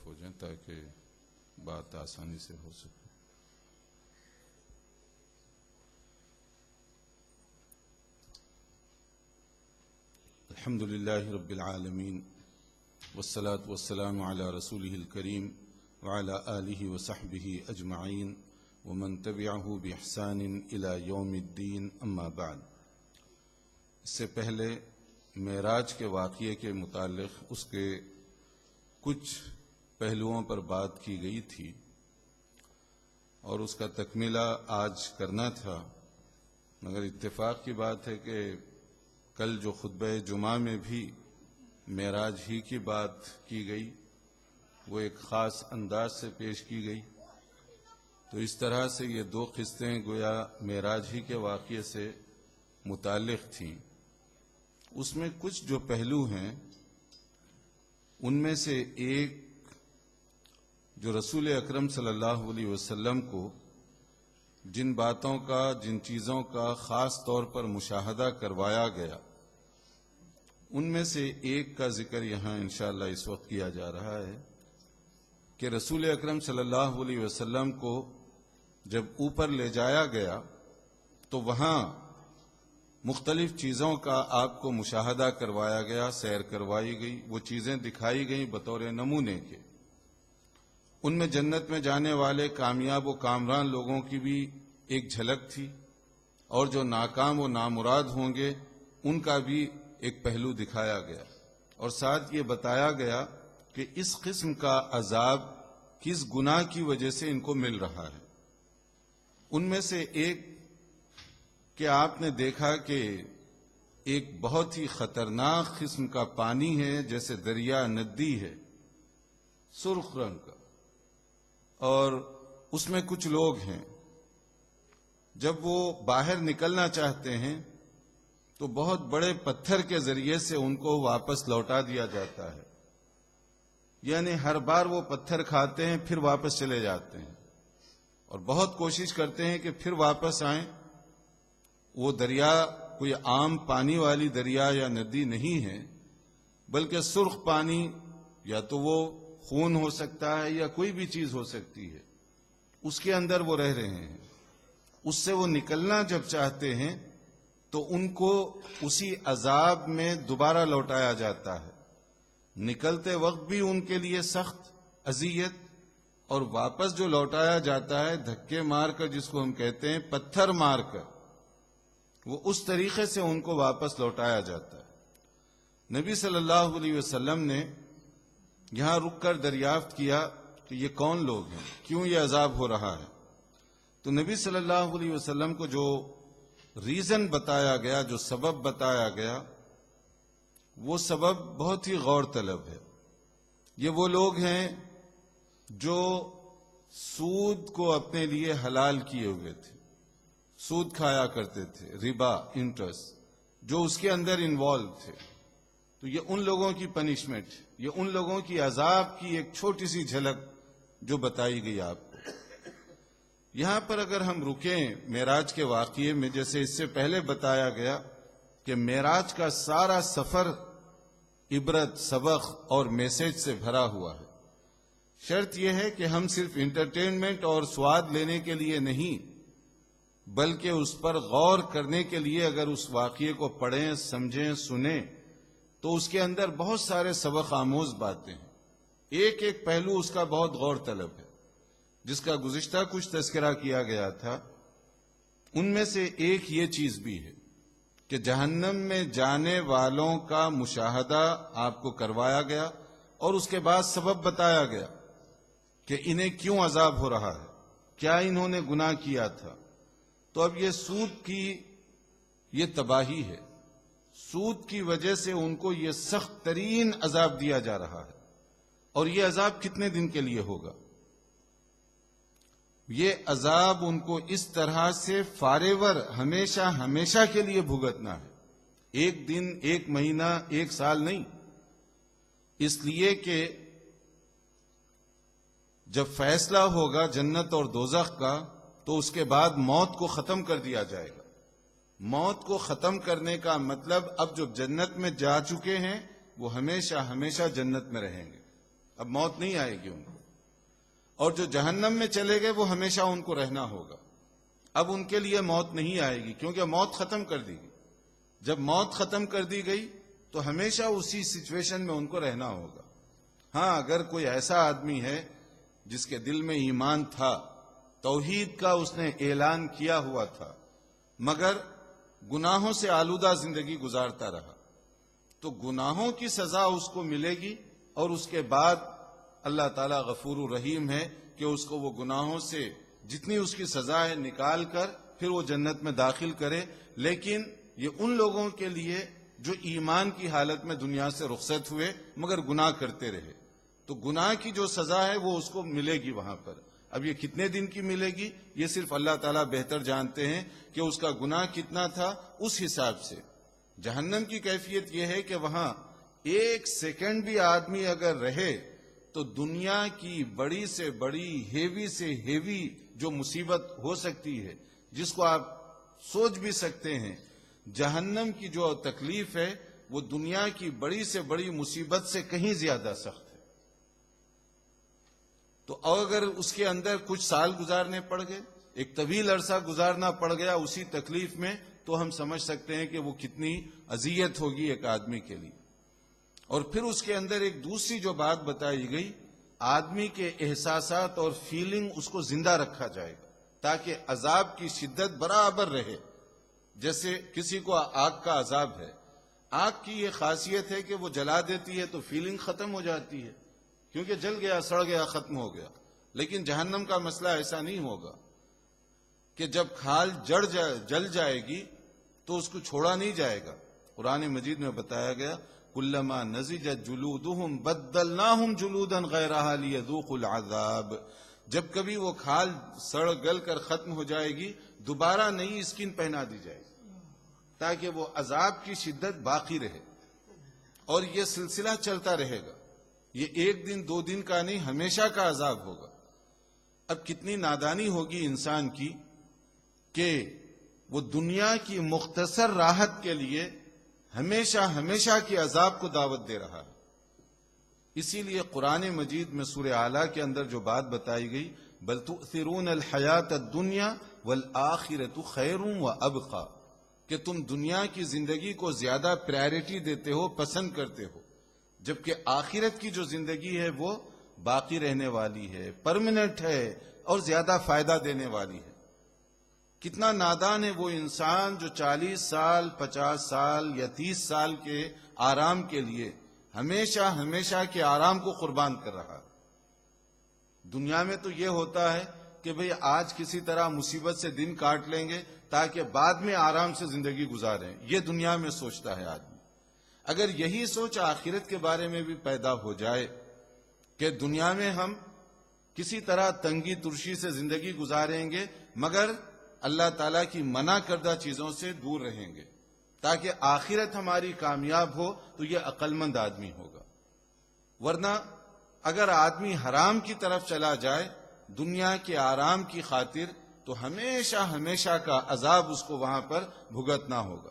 ہو جائیں تاکہ بات آسانی سے ہو سکے۔ الحمد للہ رب العالمین والصلاة والسلام علی رسولہ الکریم وعلی آلہ وصحبہ اجمعین ومن تبعہ بإحسان الی یوم الدین، اما بعد۔ اس سے پہلے معراج کے واقعے کے متعلق اس کے کچھ پہلوؤں پر بات کی گئی تھی اور اس کا تکملہ آج کرنا تھا، مگر اتفاق کی بات ہے کہ کل جو خطبہ جمعہ میں بھی معراج ہی کی بات کی گئی، وہ ایک خاص انداز سے پیش کی گئی، تو اس طرح سے یہ دو قسطیں گویا معراج ہی کے واقعے سے متعلق تھیں۔ اس میں کچھ جو پہلو ہیں ان میں سے ایک جو رسول اکرم صلی اللہ علیہ وسلم کو جن باتوں کا، جن چیزوں کا خاص طور پر مشاہدہ کروایا گیا، ان میں سے ایک کا ذکر یہاں انشاءاللہ اس وقت کیا جا رہا ہے کہ رسول اکرم صلی اللہ علیہ وسلم کو جب اوپر لے جایا گیا تو وہاں مختلف چیزوں کا آپ کو مشاہدہ کروایا گیا، سیر کروائی گئی، وہ چیزیں دکھائی گئیں بطور نمونے کے۔ ان میں جنت میں جانے والے کامیاب و کامران لوگوں کی بھی ایک جھلک تھی، اور جو ناکام و نامراد ہوں گے ان کا بھی ایک پہلو دکھایا گیا، اور ساتھ یہ بتایا گیا کہ اس قسم کا عذاب کس گناہ کی وجہ سے ان کو مل رہا ہے۔ ان میں سے ایک کہ آپ نے دیکھا کہ ایک بہت ہی خطرناک قسم کا پانی ہے، جیسے دریا ندی ہے، سرخ رنگ کا، اور اس میں کچھ لوگ ہیں جب وہ باہر نکلنا چاہتے ہیں تو بہت بڑے پتھر کے ذریعے سے ان کو واپس لوٹا دیا جاتا ہے، یعنی ہر بار وہ پتھر کھاتے ہیں پھر واپس چلے جاتے ہیں، اور بہت کوشش کرتے ہیں کہ پھر واپس آئیں۔ وہ دریا کوئی عام پانی والی دریا یا ندی نہیں ہے، بلکہ سرخ پانی، یا تو وہ خون ہو سکتا ہے یا کوئی بھی چیز ہو سکتی ہے، اس کے اندر وہ رہ رہے ہیں۔ اس سے وہ نکلنا جب چاہتے ہیں تو ان کو اسی عذاب میں دوبارہ لوٹایا جاتا ہے، نکلتے وقت بھی ان کے لیے سخت اذیت، اور واپس جو لوٹایا جاتا ہے دھکے مار کر، جس کو ہم کہتے ہیں پتھر مار کر، وہ اس طریقے سے ان کو واپس لوٹایا جاتا ہے۔ نبی صلی اللہ علیہ وسلم نے یہاں رک کر دریافت کیا کہ یہ کون لوگ ہیں، کیوں یہ عذاب ہو رہا ہے؟ تو نبی صلی اللہ علیہ وسلم کو جو ریزن بتایا گیا، جو سبب بتایا گیا، وہ سبب بہت ہی غور طلب ہے۔ یہ وہ لوگ ہیں جو سود کو اپنے لیے حلال کیے ہوئے تھے، سود کھایا کرتے تھے، ربا، انٹرسٹ، جو اس کے اندر انوالو تھے۔ تو یہ ان لوگوں کی پنشمنٹ، یہ ان لوگوں کی عذاب کی ایک چھوٹی سی جھلک جو بتائی گئی آپ کو۔ یہاں پر اگر ہم رکیں معراج کے واقعے میں، جیسے اس سے پہلے بتایا گیا کہ معراج کا سارا سفر عبرت، سبق اور میسج سے بھرا ہوا ہے۔ شرط یہ ہے کہ ہم صرف انٹرٹینمنٹ اور سواد لینے کے لیے نہیں، بلکہ اس پر غور کرنے کے لیے اگر اس واقعے کو پڑھیں، سمجھیں، سنیں، تو اس کے اندر بہت سارے سبق آموز باتیں ہیں۔ ایک ایک پہلو اس کا بہت غور طلب ہے، جس کا گزشتہ کچھ تذکرہ کیا گیا تھا۔ ان میں سے ایک یہ چیز بھی ہے کہ جہنم میں جانے والوں کا مشاہدہ آپ کو کروایا گیا، اور اس کے بعد سبب بتایا گیا کہ انہیں کیوں عذاب ہو رہا ہے، کیا انہوں نے گناہ کیا تھا۔ تو اب یہ سود کی یہ تباہی ہے، سود کی وجہ سے ان کو یہ سخت ترین عذاب دیا جا رہا ہے، اور یہ عذاب کتنے دن کے لیے ہوگا؟ یہ عذاب ان کو اس طرح سے فاریور، ہمیشہ ہمیشہ کے لیے بھگتنا ہے، ایک دن، ایک مہینہ، ایک سال نہیں۔ اس لیے کہ جب فیصلہ ہوگا جنت اور دوزخ کا تو اس کے بعد موت کو ختم کر دیا جائے گا۔ موت کو ختم کرنے کا مطلب اب جو جنت میں جا چکے ہیں وہ ہمیشہ ہمیشہ جنت میں رہیں گے، اب موت نہیں آئے گی ان کو. اور جو جہنم میں چلے گئے وہ ہمیشہ ان کو رہنا ہوگا. اب ان کے لیے موت نہیں آئے گی کیونکہ موت ختم کر دی گئی. جب موت ختم کر دی گئی تو ہمیشہ اسی سچویشن میں ان کو رہنا ہوگا. ہاں اگر کوئی ایسا آدمی ہے جس کے دل میں ایمان تھا، توحید کا اس نے اعلان کیا ہوا تھا، مگر گناہوں سے آلودہ زندگی گزارتا رہا، تو گناہوں کی سزا اس کو ملے گی. اور اس کے بعد اللہ تعالیٰ غفور الرحیم ہے کہ اس کو وہ گناہوں سے جتنی اس کی سزا ہے نکال کر پھر وہ جنت میں داخل کرے. لیکن یہ ان لوگوں کے لیے جو ایمان کی حالت میں دنیا سے رخصت ہوئے مگر گناہ کرتے رہے، تو گناہ کی جو سزا ہے وہ اس کو ملے گی وہاں پر. اب یہ کتنے دن کی ملے گی یہ صرف اللہ تعالیٰ بہتر جانتے ہیں کہ اس کا گناہ کتنا تھا. اس حساب سے جہنم کی کیفیت یہ ہے کہ وہاں ایک سیکنڈ بھی آدمی اگر رہے تو دنیا کی بڑی سے بڑی ہیوی سے ہیوی جو مصیبت ہو سکتی ہے جس کو آپ سوچ بھی سکتے ہیں، جہنم کی جو تکلیف ہے وہ دنیا کی بڑی سے بڑی مصیبت سے کہیں زیادہ سخت ہے. تو اگر اس کے اندر کچھ سال گزارنے پڑ گئے، ایک طویل عرصہ گزارنا پڑ گیا اسی تکلیف میں، تو ہم سمجھ سکتے ہیں کہ وہ کتنی اذیت ہوگی ایک آدمی کے لیے. اور پھر اس کے اندر ایک دوسری جو بات بتائی گئی، آدمی کے احساسات اور فیلنگ اس کو زندہ رکھا جائے گا تاکہ عذاب کی شدت برابر رہے. جیسے کسی کو آگ کا عذاب ہے، آگ کی یہ خاصیت ہے کہ وہ جلا دیتی ہے تو فیلنگ ختم ہو جاتی ہے کیونکہ جل گیا، سڑ گیا، ختم ہو گیا. لیکن جہنم کا مسئلہ ایسا نہیں ہوگا کہ جب کھال جل جائے گی تو اس کو چھوڑا نہیں جائے گا. قرآن مجید میں بتایا گیا کلما نضجت جلودہم بدلناہم جلودا غیرہا لیذوقوا العذاب. جب کبھی وہ کھال سڑ گل کر ختم ہو جائے گی دوبارہ نئی اسکن پہنا دی جائے گی تاکہ وہ عذاب کی شدت باقی رہے. اور یہ سلسلہ چلتا رہے گا، یہ ایک دن دو دن کا نہیں، ہمیشہ کا عذاب ہوگا. اب کتنی نادانی ہوگی انسان کی کہ وہ دنیا کی مختصر راحت کے لیے ہمیشہ کے عذاب کو دعوت دے رہا ہے. اسی لیے قرآن مجید میں سورہ اعلیٰ کے اندر جو بات بتائی گئی، بل تؤثرون الحیات الدنیا والآخرۃ خیر وابقی، کہ تم دنیا کی زندگی کو زیادہ پرائرٹی دیتے ہو، پسند کرتے ہو، جبکہ آخرت کی جو زندگی ہے وہ باقی رہنے والی ہے، پرمننٹ ہے اور زیادہ فائدہ دینے والی ہے. کتنا نادان ہے وہ انسان جو 40 سال 50 سال یا 30 سال کے آرام کے لیے ہمیشہ کے آرام کو قربان کر رہا. دنیا میں تو یہ ہوتا ہے کہ بھئی آج کسی طرح مصیبت سے دن کاٹ لیں گے تاکہ بعد میں آرام سے زندگی گزاریں، یہ دنیا میں سوچتا ہے آدمی. اگر یہی سوچ آخرت کے بارے میں بھی پیدا ہو جائے کہ دنیا میں ہم کسی طرح تنگی ترشی سے زندگی گزاریں گے مگر اللہ تعالیٰ کی منع کردہ چیزوں سے دور رہیں گے تاکہ آخرت ہماری کامیاب ہو، تو یہ عقل مند آدمی ہوگا. ورنہ اگر آدمی حرام کی طرف چلا جائے دنیا کے آرام کی خاطر تو ہمیشہ کا عذاب اس کو وہاں پر بھگتنا ہوگا.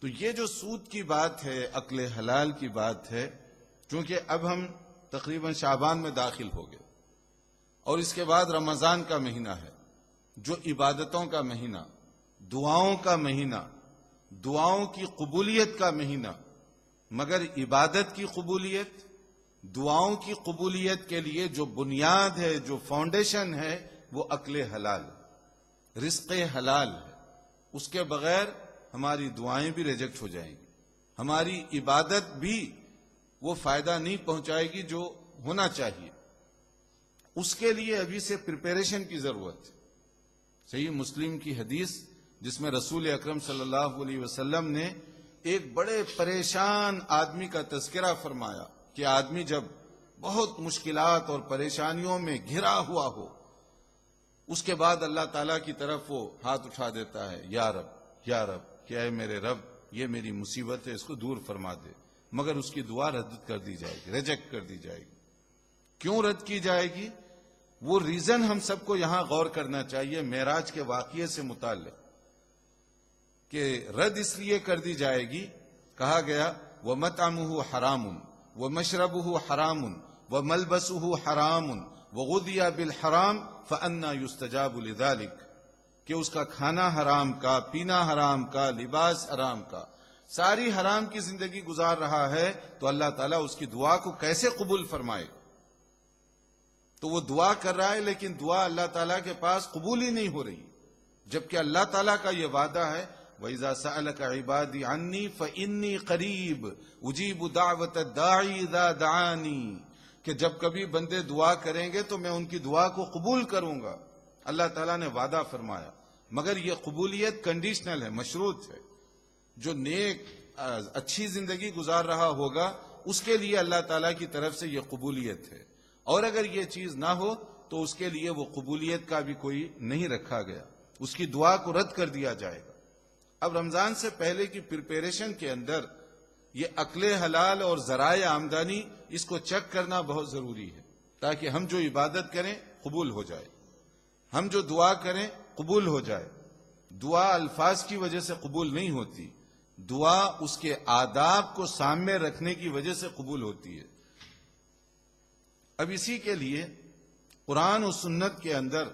تو یہ جو سود کی بات ہے، عقل حلال کی بات ہے، چونکہ اب ہم تقریباً شعبان میں داخل ہو گئے اور اس کے بعد رمضان کا مہینہ ہے جو عبادتوں کا مہینہ، دعاؤں کا مہینہ، دعاؤں کی قبولیت کا مہینہ. مگر عبادت کی قبولیت، دعاؤں کی قبولیت کے لیے جو بنیاد ہے، جو فاؤنڈیشن ہے، وہ عقل حلال، رزق حلال ہے. اس کے بغیر ہماری دعائیں بھی ریجیکٹ ہو جائیں گی، ہماری عبادت بھی وہ فائدہ نہیں پہنچائے گی جو ہونا چاہیے. اس کے لیے ابھی سے پریپریشن کی ضرورت ہے. صحیح مسلم کی حدیث جس میں رسول اکرم صلی اللہ علیہ وسلم نے ایک بڑے پریشان آدمی کا تذکرہ فرمایا کہ آدمی جب بہت مشکلات اور پریشانیوں میں گھرا ہوا ہو، اس کے بعد اللہ تعالیٰ کی طرف وہ ہاتھ اٹھا دیتا ہے، یا رب کیا ہے میرے رب، یہ میری مصیبت ہے، اس کو دور فرما دے. مگر اس کی دعا رد کر دی جائے گی، ریجیکٹ کر دی جائے گی. کیوں رد کی جائے گی؟ وہ ریزن ہم سب کو یہاں غور کرنا چاہیے معراج کے واقعے سے متعلق کہ رد اس لیے کر دی جائے گی. کہا گیا وَمَطْعَمُهُ حَرَامٌ وَمَشْرَبُهُ حَرَامٌ وَمَلْبَسُهُ حَرَامٌ وَغُذِيَ بِالْحَرَامِ فَأَنَّى يُسْتَجَابُ لِذَلِكَ، کہ اس کا کھانا حرام کا، پینا حرام کا، لباس حرام کا، ساری حرام کی زندگی گزار رہا ہے، تو اللہ تعالیٰ اس کی دعا کو کیسے قبول فرمائے گا؟ تو وہ دعا کر رہا ہے لیکن دعا اللہ تعالیٰ کے پاس قبول ہی نہیں ہو رہی، جبکہ اللہ تعالیٰ کا یہ وعدہ ہے وَإِذَا سَأَلَكَ عِبَادِي عَنِّي فَإِنِّي قَرِيبٌ أُجِيبُ دَعْوَةَ الدَّاعِ إِذَا دَعَانِي، کہ جب کبھی بندے دعا کریں گے تو میں ان کی دعا کو قبول کروں گا، اللہ تعالیٰ نے وعدہ فرمایا۔ مگر یہ قبولیت کنڈیشنل ہے، مشروط ہے۔ جو نیک اچھی زندگی گزار رہا ہوگا اس کے لیے اللہ تعالیٰ کی طرف سے یہ قبولیت ہے، اور اگر یہ چیز نہ ہو تو اس کے لیے وہ قبولیت کا بھی کوئی نہیں رکھا گیا، اس کی دعا کو رد کر دیا جائے گا۔ اب رمضان سے پہلے کی پریپریشن کے اندر یہ عقل حلال اور ذرائع آمدنی اس کو چیک کرنا بہت ضروری ہے، تاکہ ہم جو عبادت کریں قبول ہو جائے، ہم جو دعا کریں قبول ہو جائے۔ دعا الفاظ کی وجہ سے قبول نہیں ہوتی، دعا اس کے آداب کو سامنے رکھنے کی وجہ سے قبول ہوتی ہے۔ اب اسی کے لیے قرآن و سنت کے اندر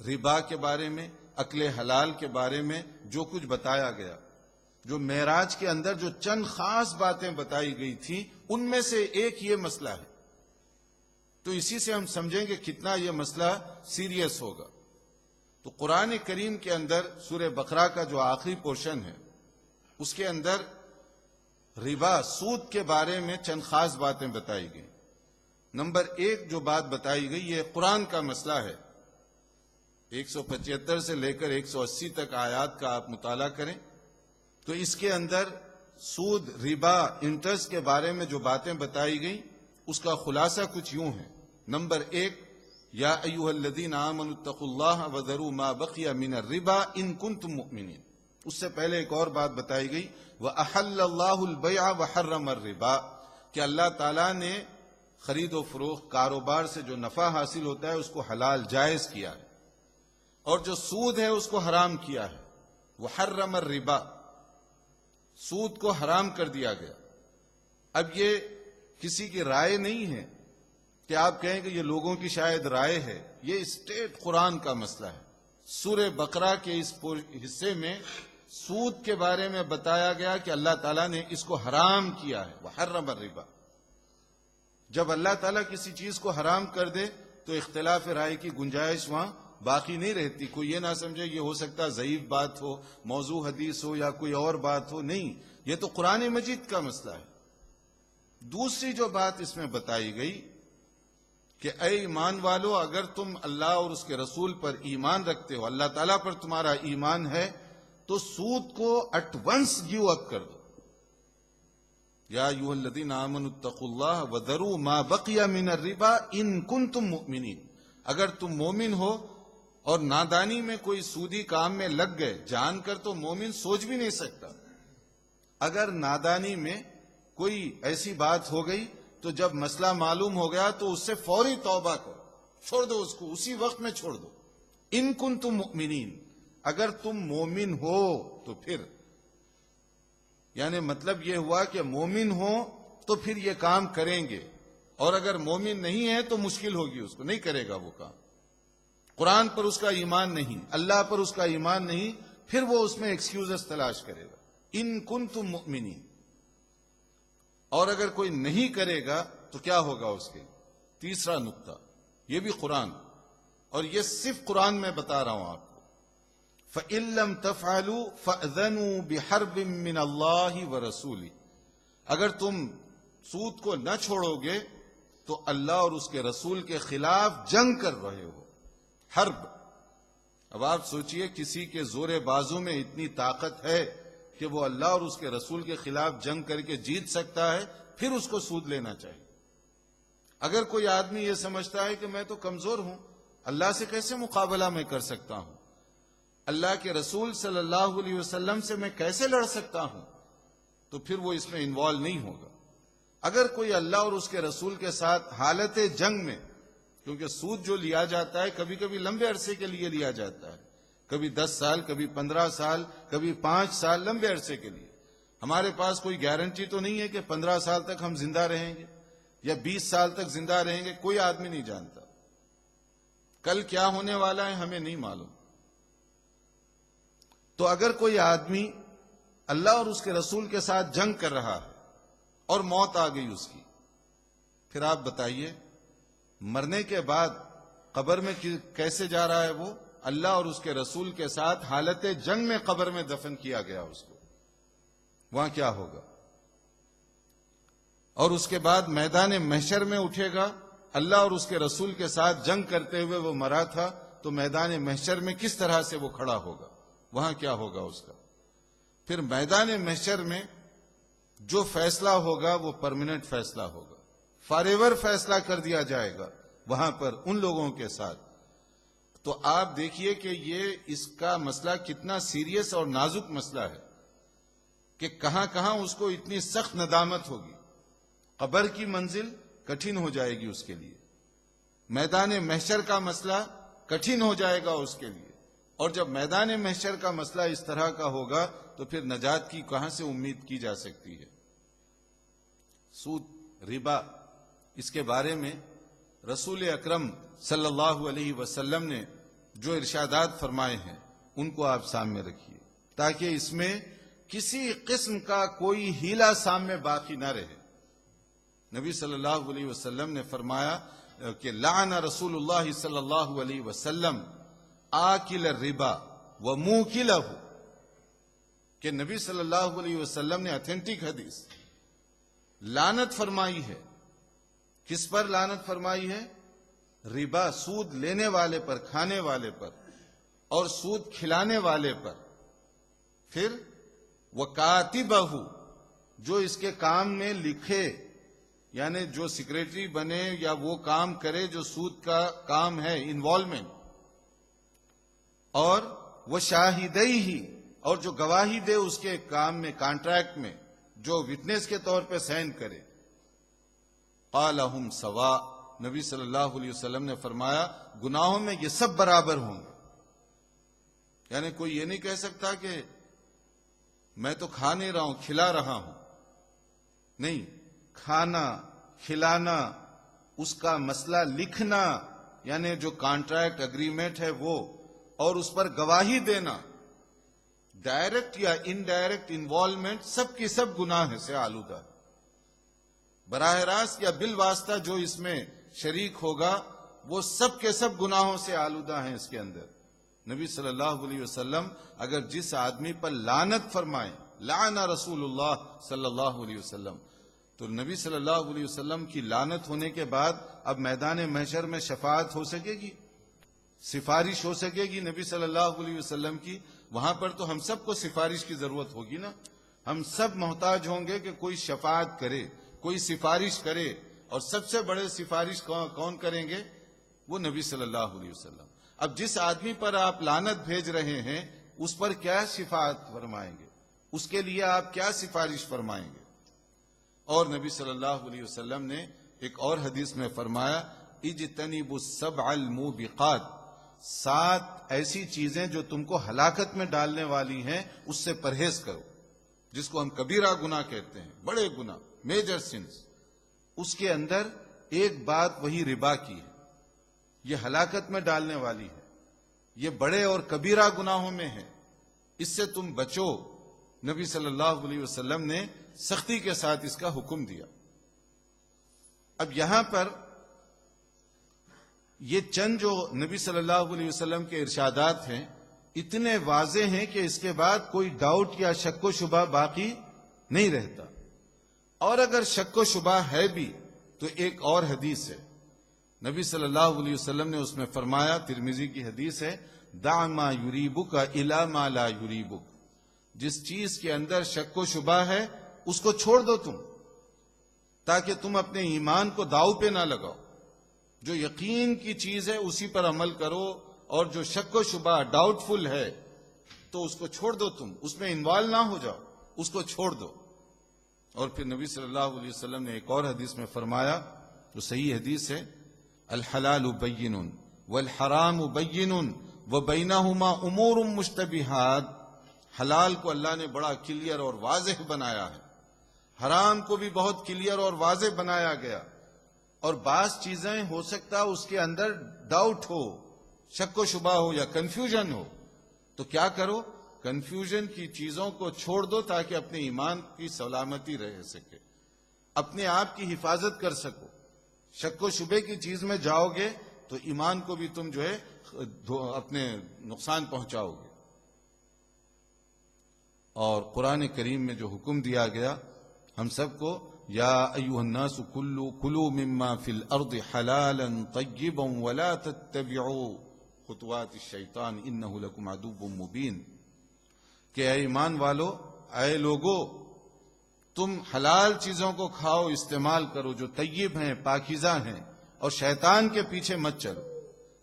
ربا کے بارے میں، اکل حلال کے بارے میں جو کچھ بتایا گیا، جو معراج کے اندر جو چند خاص باتیں بتائی گئی تھیں، ان میں سے ایک یہ مسئلہ ہے۔ تو اسی سے ہم سمجھیں کہ کتنا یہ مسئلہ سیریس ہوگا۔ تو قرآن کریم کے اندر سورہ بقرہ کا جو آخری پورشن ہے اس کے اندر ربا، سود کے بارے میں چند خاص باتیں بتائی گئی۔ نمبر 1 جو بات بتائی گئی یہ قرآن کا مسئلہ ہے، 175 سے لے کر 180 تک آیات کا آپ مطالعہ کریں تو اس کے اندر سود، ربا، انٹرسٹ کے بارے میں جو باتیں بتائی گئیں اس کا خلاصہ کچھ یوں ہے۔ نمبر 1، یا ایھا الذین آمنوا اتقوا اللہ وذروا ما بقی من الربا ان کنتم مؤمنین۔ اس سے پہلے ایک اور بات بتائی گئی، وَأَحَلَّ اللَّهُ الْبَيْعَ وَحَرَّمَ الرِّبَا، کہ اللہ تعالیٰ نے خرید و فروخت، کاروبار سے جو نفع حاصل ہوتا ہے اس کو حلال جائز کیا ہے، اور جو سود ہے اس کو حرام کیا ہے۔ وَحَرَّمَ الرِّبَا، سود کو حرام کر دیا گیا۔ اب یہ کسی کی رائے نہیں ہے کہ آپ کہیں کہ یہ لوگوں کی شاید رائے ہے، یہ اسٹیٹ قرآن کا مسئلہ ہے۔ سورہ بقرہ کے اس حصے میں سود کے بارے میں بتایا گیا کہ اللہ تعالیٰ نے اس کو حرام کیا ہے، وحرم الربا۔ جب اللہ تعالیٰ کسی چیز کو حرام کر دے تو اختلاف رائے کی گنجائش وہاں باقی نہیں رہتی۔ کوئی یہ نہ سمجھے یہ ہو سکتا ضعیف بات ہو، موضوع حدیث ہو یا کوئی اور بات ہو، نہیں، یہ تو قرآن مجید کا مسئلہ ہے۔ دوسری جو بات اس میں بتائی گئی کہ اے ایمان والو، اگر تم اللہ اور اس کے رسول پر ایمان رکھتے ہو، اللہ تعالیٰ پر تمہارا ایمان ہے، تو سود کو ایٹ ونس گیو اپ کر دو۔ یا ایھا الذین آمنوا اتقوا اللہ وذروا ما بقی من الربا ان کنتم مؤمنین، اگر تم مومن ہو اور نادانی میں کوئی سودی کام میں لگ گئے، جان کر تو مومن سوچ بھی نہیں سکتا، اگر نادانی میں کوئی ایسی بات ہو گئی تو جب مسئلہ معلوم ہو گیا تو اس سے فوری توبہ کرو، چھوڑ دو اس کو، اسی وقت میں چھوڑ دو۔ ان کنتم مؤمنین، اگر تم مومن ہو تو پھر، یعنی مطلب یہ ہوا کہ مومن ہو تو پھر یہ کام کریں گے، اور اگر مومن نہیں ہے تو مشکل ہوگی، اس کو نہیں کرے گا وہ کام۔ قرآن پر اس کا ایمان نہیں، اللہ پر اس کا ایمان نہیں، پھر وہ اس میں ایکسکیوزز تلاش کرے گا۔ ان کنتم مؤمنین، اور اگر کوئی نہیں کرے گا تو کیا ہوگا اس کے؟ تیسرا نقطہ، یہ بھی قرآن، اور یہ صرف قرآن میں بتا رہا ہوں آپ کو۔ فَإِن لَّمْ تَفْعَلُوا فَأْذَنُوا بِحَرْبٍ مِّنَ اللَّهِ وَرَسُولِهِ، اگر تم سود کو نہ چھوڑو گے تو اللہ اور اس کے رسول کے خلاف جنگ کر رہے ہو۔ حرب، اب آپ سوچئے کسی کے زور بازو میں اتنی طاقت ہے کہ وہ اللہ اور اس کے رسول کے خلاف جنگ کر کے جیت سکتا ہے، پھر اس کو سود لینا چاہیے۔ اگر کوئی آدمی یہ سمجھتا ہے کہ میں تو کمزور ہوں، اللہ سے کیسے مقابلہ میں کر سکتا ہوں، اللہ کے رسول صلی اللہ علیہ وسلم سے میں کیسے لڑ سکتا ہوں، تو پھر وہ اس میں انوالو نہیں ہوگا۔ اگر کوئی اللہ اور اس کے رسول کے ساتھ حالت جنگ میں، کیونکہ سود جو لیا جاتا ہے کبھی کبھی لمبے عرصے کے لیے لیا جاتا ہے، کبھی 10 سال، کبھی 15 سال، کبھی 5 سال، لمبے عرصے کے لیے۔ ہمارے پاس کوئی گارنٹی تو نہیں ہے کہ 15 سال تک ہم زندہ رہیں گے، یا 20 سال تک زندہ رہیں گے، کوئی آدمی نہیں جانتا. کل کیا ہونے والا ہے ہمیں نہیں معلوم. تو اگر کوئی آدمی اللہ اور اس کے رسول کے ساتھ جنگ کر رہا ہے اور موت آ گئی اس کی، پھر آپ بتائیے مرنے کے بعد قبر میں کیسے جا رہا ہے؟ وہ اللہ اور اس کے رسول کے ساتھ حالت جنگ میں قبر میں دفن کیا گیا اس کو، وہاں کیا ہوگا؟ اور اس کے بعد میدان محشر میں اٹھے گا، اللہ اور اس کے رسول کے ساتھ جنگ کرتے ہوئے وہ مرا تھا، تو میدان محشر میں کس طرح سے وہ کھڑا ہوگا؟ وہاں کیا ہوگا اس کا؟ پھر میدان محشر میں جو فیصلہ ہوگا وہ پرماننٹ فیصلہ ہوگا، فار ایور فیصلہ کر دیا جائے گا وہاں پر ان لوگوں کے ساتھ. تو آپ دیکھیے کہ یہ اس کا مسئلہ کتنا سیریس اور نازک مسئلہ ہے کہ کہاں کہاں اس کو اتنی سخت ندامت ہوگی. قبر کی منزل کٹھن ہو جائے گی اس کے لیے، میدان محشر کا مسئلہ کٹھن ہو جائے گا اس کے لیے. اور جب میدان محشر کا مسئلہ اس طرح کا ہوگا تو پھر نجات کی کہاں سے امید کی جا سکتی ہے؟ سود، ربا، اس کے بارے میں رسول اکرم صلی اللہ علیہ وسلم نے جو ارشادات فرمائے ہیں ان کو آپ سامنے رکھیے تاکہ اس میں کسی قسم کا کوئی ہیلا سامنے باقی نہ رہے. نبی صلی اللہ علیہ وسلم نے فرمایا کہ لعن رسول اللہ صلی اللہ علیہ وسلم آکل الربا وموکلہ، کہ نبی صلی اللہ علیہ وسلم نے اتھینٹک حدیث لعنت فرمائی ہے. کس پر لعنت فرمائی ہے؟ ربا، سود لینے والے پر، کھانے والے پر، اور سود کھلانے والے پر. پھر وکاتبہ، جو اس کے کام میں لکھے، یعنی جو سیکریٹری بنے یا وہ کام کرے جو سود کا کام ہے، انوالومنٹ. اور وہ شاہدیہ، اور جو گواہی دے اس کے کام میں، کانٹریکٹ میں، جو وٹنس کے طور پہ سائن کرے. قال ہم سوا، نبی صلی اللہ علیہ وسلم نے فرمایا گناہوں میں یہ سب برابر ہوں گے. یعنی کوئی یہ نہیں کہہ سکتا کہ میں تو کھا نہیں رہا ہوں، کھلا رہا ہوں. نہیں، کھانا، کھلانا، اس کا مسئلہ لکھنا، یعنی جو کانٹریکٹ اگریمنٹ ہے وہ، اور اس پر گواہی دینا، ڈائریکٹ یا انڈائریکٹ انوالومنٹ، سب کی سب گناہ سے آلودہ. براہ راست یا بالواسطہ جو اس میں شریک ہوگا وہ سب کے سب گناہوں سے آلودہ ہیں اس کے اندر. نبی صلی اللہ علیہ وسلم اگر جس آدمی پر لعنت فرمائیں، لعن رسول اللہ صلی اللہ علیہ وسلم، تو نبی صلی اللہ علیہ وسلم کی لعنت ہونے کے بعد اب میدان محشر میں شفاعت ہو سکے گی، سفارش ہو سکے گی نبی صلی اللہ علیہ وسلم کی؟ وہاں پر تو ہم سب کو سفارش کی ضرورت ہوگی نا. ہم سب محتاج ہوں گے کہ کوئی شفاعت کرے، کوئی سفارش کرے. اور سب سے بڑے سفارش کون کریں گے؟ وہ نبی صلی اللہ علیہ وسلم. اب جس آدمی پر آپ لعنت بھیج رہے ہیں اس پر کیا شفاعت فرمائیں گے؟ اس کے لیے آپ کیا سفارش فرمائیں گے؟ اور نبی صلی اللہ علیہ وسلم نے ایک اور حدیث میں فرمایا اجتنبوا السبع الموبقات، 7 ایسی چیزیں جو تم کو ہلاکت میں ڈالنے والی ہیں اس سے پرہیز کرو، جس کو ہم کبیرہ گناہ کہتے ہیں، بڑے گناہ، میجر سنس. اس کے اندر ایک بات وہی ربا کی ہے، یہ ہلاکت میں ڈالنے والی ہے، یہ بڑے اور کبیرہ گناہوں میں ہے، اس سے تم بچو. نبی صلی اللہ علیہ وسلم نے سختی کے ساتھ اس کا حکم دیا. اب یہاں پر یہ چند جو نبی صلی اللہ علیہ وسلم کے ارشادات ہیں اتنے واضح ہیں کہ اس کے بعد کوئی ڈاؤٹ یا شک و شبہ باقی نہیں رہتا. اور اگر شک و شبہ ہے بھی تو ایک اور حدیث ہے، نبی صلی اللہ علیہ وسلم نے اس میں فرمایا، ترمذی کی حدیث ہے، دع ما یریبک الی ما لا یریبک، جس چیز کے اندر شک و شبہ ہے اس کو چھوڑ دو تم، تاکہ تم اپنے ایمان کو داؤ پہ نہ لگاؤ. جو یقین کی چیز ہے اسی پر عمل کرو، اور جو شک و شبہ ڈاؤٹ فل ہے تو اس کو چھوڑ دو، تم اس میں انوالو نہ ہو جاؤ، اس کو چھوڑ دو. اور پھر نبی صلی اللہ علیہ وسلم نے ایک اور حدیث میں فرمایا جو صحیح حدیث ہے، الحلال بین والحرام بین وبینہما امور مشتبہات. حلال کو اللہ نے بڑا کلیئر اور واضح بنایا ہے، حرام کو بھی بہت کلیئر اور واضح بنایا گیا، اور بعض چیزیں ہو سکتا اس کے اندر ڈاؤٹ ہو، شک و شبہ ہو یا کنفیوژن ہو، تو کیا کرو؟ کنفیوژن کی چیزوں کو چھوڑ دو تاکہ اپنے ایمان کی سلامتی رہ سکے، اپنے آپ کی حفاظت کر سکو۔ شک و شبے کی چیز میں جاؤ گے تو ایمان کو بھی تم جو ہے اپنے نقصان پہنچاؤ گے۔ اور قرآن کریم میں جو حکم دیا گیا ہم سب کو، یا ایھا الناس کلوا مما فی الارض حلالا طیبا ولا تتبعوا خطوات الشیطان انہ لکم عدو مبین، کہ اے ایمان والو، اے لوگو، تم حلال چیزوں کو کھاؤ، استعمال کرو جو طیب ہیں، پاکیزہ ہیں، اور شیطان کے پیچھے مت چلو،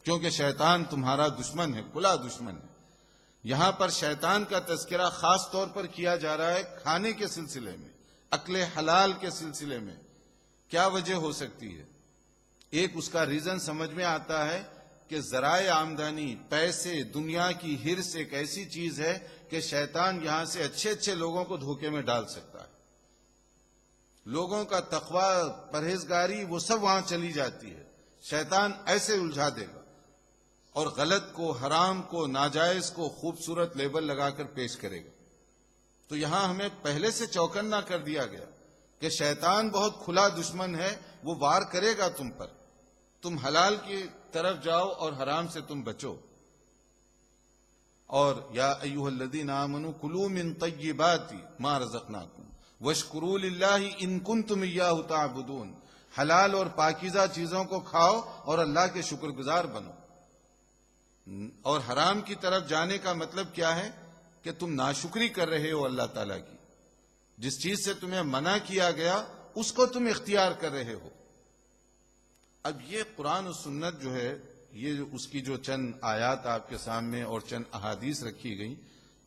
کیونکہ شیطان تمہارا دشمن ہے، کھلا دشمن ہے۔ یہاں پر شیطان کا تذکرہ خاص طور پر کیا جا رہا ہے کھانے کے سلسلے میں، اکل حلال کے سلسلے میں۔ کیا وجہ ہو سکتی ہے؟ ایک اس کا ریزن سمجھ میں آتا ہے کہ ذرائع آمدنی، پیسے، دنیا کی ہرس ایک ایسی چیز ہے کہ شیطان یہاں سے اچھے اچھے لوگوں کو دھوکے میں ڈال سکتا ہے۔ لوگوں کا تقوی، پرہیزگاری، وہ سب وہاں چلی جاتی ہے، شیطان ایسے الجھا دے گا اور غلط کو، حرام کو، ناجائز کو خوبصورت لیبل لگا کر پیش کرے گا۔ تو یہاں ہمیں پہلے سے چوکنا کر دیا گیا کہ شیطان بہت کھلا دشمن ہے، وہ وار کرے گا تم پر، تم حلال کی طرف جاؤ اور حرام سے تم بچو۔ اور یا ایھا الذین آمنوا کلوا من طیبات ما رزقناکم واشکروا للہ ان کنتم ایاہ تعبدون، حلال اور پاکیزہ چیزوں کو کھاؤ اور اللہ کے شکر گزار بنو۔ اور حرام کی طرف جانے کا مطلب کیا ہے؟ کہ تم ناشکری کر رہے ہو اللہ تعالیٰ کی، جس چیز سے تمہیں منع کیا گیا اس کو تم اختیار کر رہے ہو۔ اب یہ قرآن و سنت جو ہے، یہ اس کی جو چند آیات آپ کے سامنے اور چند احادیث رکھی گئیں،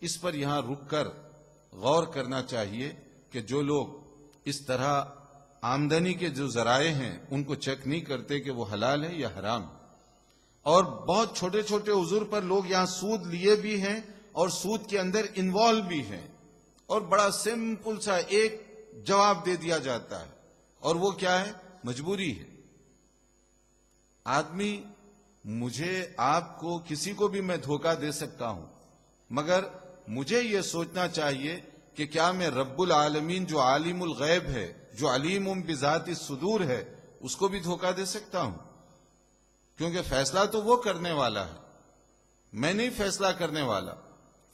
اس پر یہاں رک کر غور کرنا چاہیے کہ جو لوگ اس طرح آمدنی کے جو ذرائع ہیں ان کو چیک نہیں کرتے کہ وہ حلال ہے یا حرام، اور بہت چھوٹے چھوٹے عذر پر لوگ یہاں سود لیے بھی ہیں اور سود کے اندر انوالو بھی ہیں، اور بڑا سمپل سا ایک جواب دے دیا جاتا ہے، اور وہ کیا ہے؟ مجبوری ہے۔ آدمی، مجھے، آپ کو، کسی کو بھی میں دھوکہ دے سکتا ہوں، مگر مجھے یہ سوچنا چاہیے کہ کیا میں رب العالمین جو عالم الغیب ہے، جو علیم بذات الصدور ہے، اس کو بھی دھوکہ دے سکتا ہوں؟ کیونکہ فیصلہ تو وہ کرنے والا ہے، میں نہیں فیصلہ کرنے والا،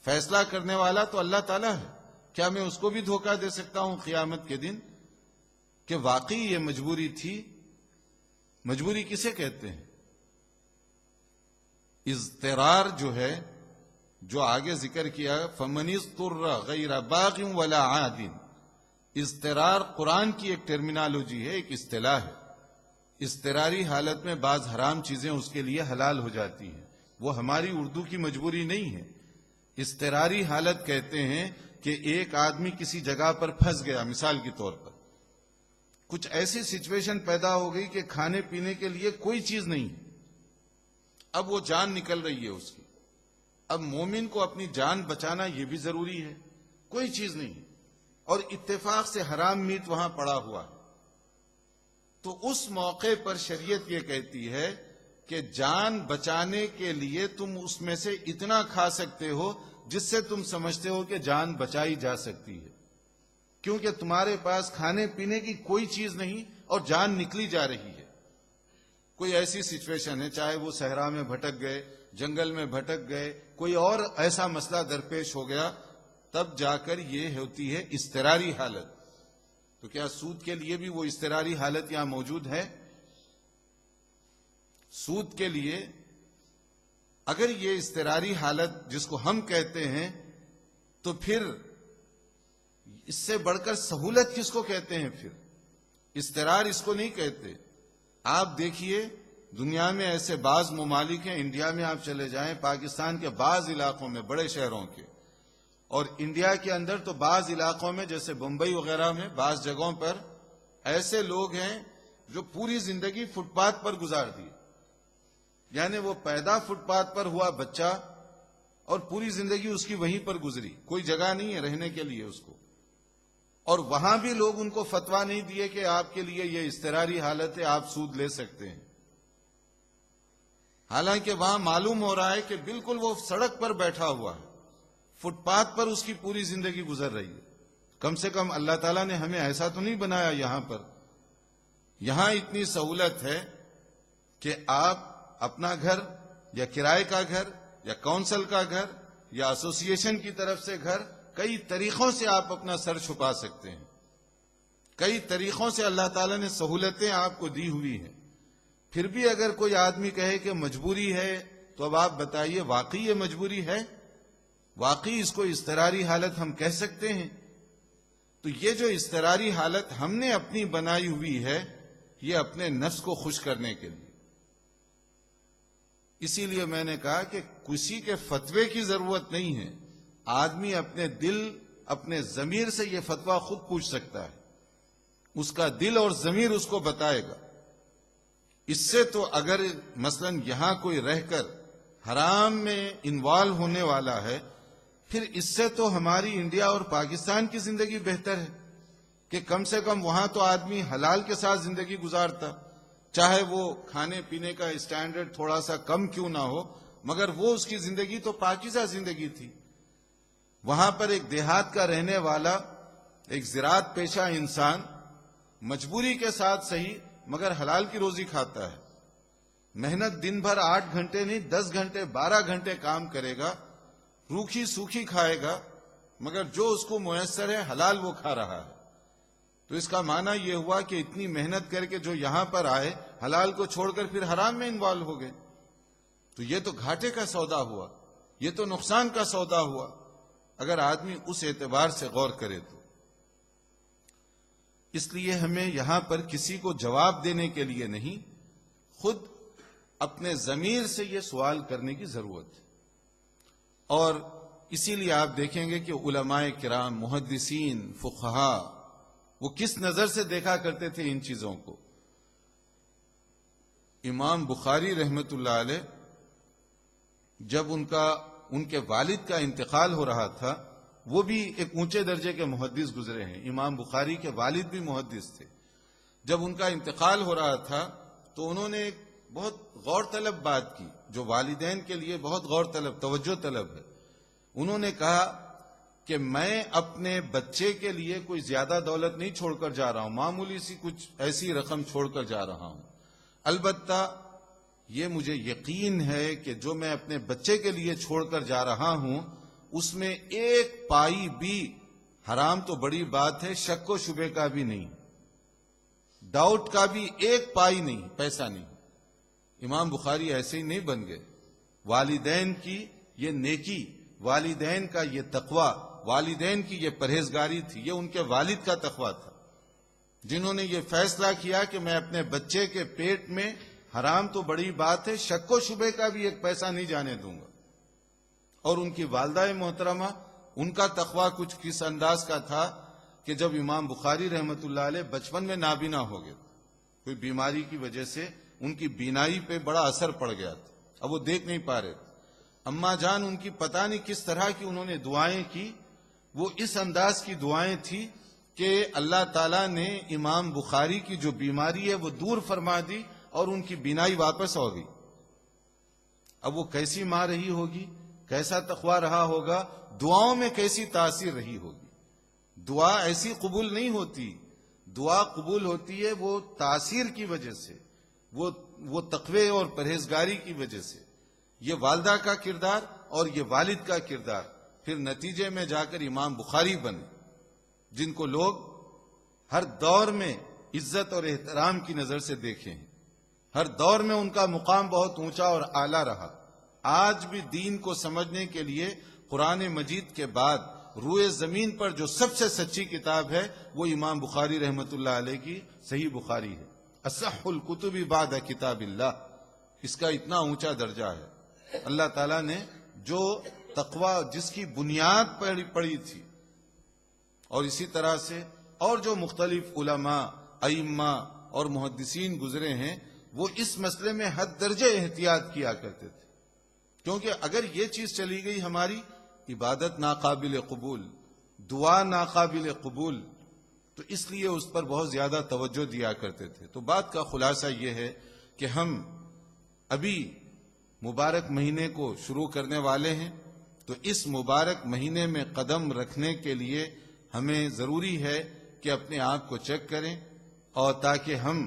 فیصلہ کرنے والا تو اللہ تعالیٰ ہے۔ کیا میں اس کو بھی دھوکہ دے سکتا ہوں قیامت کے دن کہ واقعی یہ مجبوری تھی؟ مجبوری کسے کہتے ہیں؟ اضطرار جو ہے، جو آگے ذکر کیا، فَمَنِ اضْطُرَّ غَيْرَ بَاغٍ وَلَا عَادٍ، اضطرار قرآن کی ایک ٹرمینالوجی ہے، ایک اصطلاح ہے۔ اضطراری حالت میں بعض حرام چیزیں اس کے لیے حلال ہو جاتی ہیں، وہ ہماری اردو کی مجبوری نہیں ہے۔ اضطراری حالت کہتے ہیں کہ ایک آدمی کسی جگہ پر پھنس گیا، مثال کے طور پر کچھ ایسی سچویشن پیدا ہو گئی کہ کھانے پینے کے لیے کوئی چیز نہیں ہے، اب وہ جان نکل رہی ہے اس کی۔ اب مومن کو اپنی جان بچانا یہ بھی ضروری ہے، کوئی چیز نہیں ہے، اور اتفاق سے حرام میٹ وہاں پڑا ہوا ہے، تو اس موقع پر شریعت یہ کہتی ہے کہ جان بچانے کے لیے تم اس میں سے اتنا کھا سکتے ہو جس سے تم سمجھتے ہو کہ جان بچائی جا سکتی ہے، کیونکہ تمہارے پاس کھانے پینے کی کوئی چیز نہیں اور جان نکلی جا رہی ہے۔ کوئی ایسی سچویشن ہے، چاہے وہ صحرا میں بھٹک گئے، جنگل میں بھٹک گئے، کوئی اور ایسا مسئلہ درپیش ہو گیا، تب جا کر یہ ہوتی ہے اضطراری حالت۔ تو کیا سود کے لیے بھی وہ اضطراری حالت یہاں موجود ہے؟ سود کے لیے اگر یہ اضطراری حالت جس کو ہم کہتے ہیں، تو پھر اس سے بڑھ کر سہولت کس کو کہتے ہیں؟ پھر اضطرار اس کو نہیں کہتے۔ آپ دیکھیے دنیا میں ایسے بعض ممالک ہیں، انڈیا میں آپ چلے جائیں، پاکستان کے بعض علاقوں میں، بڑے شہروں کے، اور انڈیا کے اندر تو بعض علاقوں میں جیسے بمبئی وغیرہ میں بعض جگہوں پر ایسے لوگ ہیں جو پوری زندگی فٹ پاتھ پر گزار دی، یعنی وہ پیدا فٹ پاتھ پر ہوا بچہ اور پوری زندگی اس کی وہیں پر گزری، کوئی جگہ نہیں ہے رہنے کے لیے اس کو۔ اور وہاں بھی لوگ ان کو فتویٰ نہیں دیے کہ آپ کے لیے یہ اضطراری حالت ہے، آپ سود لے سکتے ہیں، حالانکہ وہاں معلوم ہو رہا ہے کہ بالکل وہ سڑک پر بیٹھا ہوا ہے، فٹ پاتھ پر اس کی پوری زندگی گزر رہی ہے۔ کم سے کم اللہ تعالیٰ نے ہمیں ایسا تو نہیں بنایا یہاں پر۔ یہاں اتنی سہولت ہے کہ آپ اپنا گھر یا کرائے کا گھر یا کونسل کا گھر یا ایسوسیشن کی طرف سے گھر، کئی طریقوں سے آپ اپنا سر چھپا سکتے ہیں، کئی طریقوں سے اللہ تعالیٰ نے سہولتیں آپ کو دی ہوئی ہیں۔ پھر بھی اگر کوئی آدمی کہے کہ مجبوری ہے، تو اب آپ بتائیے واقعی یہ مجبوری ہے؟ واقعی اس کو اضطراری حالت ہم کہہ سکتے ہیں؟ تو یہ جو اضطراری حالت ہم نے اپنی بنائی ہوئی ہے، یہ اپنے نفس کو خوش کرنے کے لیے۔ اسی لیے میں نے کہا کہ کسی کے فتوے کی ضرورت نہیں ہے، آدمی اپنے دل، اپنے ضمیر سے یہ فتویٰ خود پوچھ سکتا ہے، اس کا دل اور ضمیر اس کو بتائے گا۔ اس سے تو اگر مثلا یہاں کوئی رہ کر حرام میں انوالو ہونے والا ہے، پھر اس سے تو ہماری انڈیا اور پاکستان کی زندگی بہتر ہے کہ کم سے کم وہاں تو آدمی حلال کے ساتھ زندگی گزارتا، چاہے وہ کھانے پینے کا اسٹینڈرڈ تھوڑا سا کم کیوں نہ ہو، مگر وہ اس کی زندگی تو پاکیزہ زندگی تھی۔ وہاں پر ایک دیہات کا رہنے والا، ایک زراعت پیشہ انسان مجبوری کے ساتھ صحیح مگر حلال کی روزی کھاتا ہے، محنت دن بھر 8 گھنٹے نہیں 10 گھنٹے 12 گھنٹے کام کرے گا، روکھی سوکھی کھائے گا، مگر جو اس کو میسر ہے حلال وہ کھا رہا ہے۔ تو اس کا معنی یہ ہوا کہ اتنی محنت کر کے جو یہاں پر آئے، حلال کو چھوڑ کر پھر حرام میں انوالو ہو گئے، تو یہ تو گھاٹے کا سودا ہوا، یہ تو نقصان کا سودا ہوا، اگر آدمی اس اعتبار سے غور کرے تو۔ اس لیے ہمیں یہاں پر کسی کو جواب دینے کے لیے نہیں، خود اپنے ضمیر سے یہ سوال کرنے کی ضرورت ہے۔ اور اسی لیے آپ دیکھیں گے کہ علماء کرام، محدثین، فقہاء، وہ کس نظر سے دیکھا کرتے تھے ان چیزوں کو۔ امام بخاری رحمت اللہ علیہ جب ان کے والد کا انتقال ہو رہا تھا، وہ بھی ایک اونچے درجے کے محدث گزرے ہیں، امام بخاری کے والد بھی محدث تھے۔ جب ان کا انتقال ہو رہا تھا تو انہوں نے ایک بہت غور طلب بات کی، جو والدین کے لیے بہت غور طلب، توجہ طلب ہے۔ انہوں نے کہا کہ میں اپنے بچے کے لیے کوئی زیادہ دولت نہیں چھوڑ کر جا رہا ہوں، معمولی سی کچھ ایسی رقم چھوڑ کر جا رہا ہوں، البتہ یہ مجھے یقین ہے کہ جو میں اپنے بچے کے لیے چھوڑ کر جا رہا ہوں اس میں ایک پائی بھی حرام تو بڑی بات ہے، شک و شبے کا بھی نہیں، ڈاؤٹ کا بھی ایک پائی نہیں، پیسہ نہیں۔ امام بخاری ایسے ہی نہیں بن گئے، والدین کی یہ نیکی، والدین کا یہ تقوی، والدین کی یہ پرہیزگاری تھی، یہ ان کے والد کا تقوی تھا، جنہوں نے یہ فیصلہ کیا کہ میں اپنے بچے کے پیٹ میں حرام تو بڑی بات ہے، شک و شبے کا بھی ایک پیسہ نہیں جانے دوں گا۔ اور ان کی والدہ محترمہ، ان کا تقوی کچھ کس انداز کا تھا کہ جب امام بخاری رحمت اللہ علیہ بچپن میں نابینا ہو گئے، کوئی بیماری کی وجہ سے ان کی بینائی پہ بڑا اثر پڑ گیا تھا، اب وہ دیکھ نہیں پا رہے تھے۔ اماں جان ان کی پتہ نہیں کس طرح کی انہوں نے دعائیں کی، وہ اس انداز کی دعائیں تھی کہ اللہ تعالیٰ نے امام بخاری کی جو بیماری ہے وہ دور فرما دی اور ان کی بینائی واپس ہو گئی۔ اب وہ کیسی ماں رہی ہوگی، کیسا تقوی رہا ہوگا، دعاؤں میں کیسی تاثیر رہی ہوگی۔ دعا ایسی قبول نہیں ہوتی، دعا قبول ہوتی ہے وہ تاثیر کی وجہ سے، وہ تقوی اور پرہیزگاری کی وجہ سے۔ یہ والدہ کا کردار اور یہ والد کا کردار پھر نتیجے میں جا کر امام بخاری بنے، جن کو لوگ ہر دور میں عزت اور احترام کی نظر سے دیکھیں ہیں، ہر دور میں ان کا مقام بہت اونچا اور اعلیٰ رہا۔ آج بھی دین کو سمجھنے کے لیے قرآن مجید کے بعد روئے زمین پر جو سب سے سچی کتاب ہے وہ امام بخاری رحمت اللہ علیہ کی صحیح بخاری ہے، اصح الکتب بعد کتاب اللہ، اس کا اتنا اونچا درجہ ہے۔ اللہ تعالیٰ نے جو تقوی جس کی بنیاد پڑی تھی، اور اسی طرح سے اور جو مختلف علماء، ائمہ اور محدثین گزرے ہیں، وہ اس مسئلے میں حد درجے احتیاط کیا کرتے تھے، کیونکہ اگر یہ چیز چلی گئی ہماری عبادت ناقابل قبول، دعا ناقابل قبول، تو اس لیے اس پر بہت زیادہ توجہ دیا کرتے تھے۔ تو بات کا خلاصہ یہ ہے کہ ہم ابھی مبارک مہینے کو شروع کرنے والے ہیں، تو اس مبارک مہینے میں قدم رکھنے کے لیے ہمیں ضروری ہے کہ اپنے آپ کو چیک کریں، اور تاکہ ہم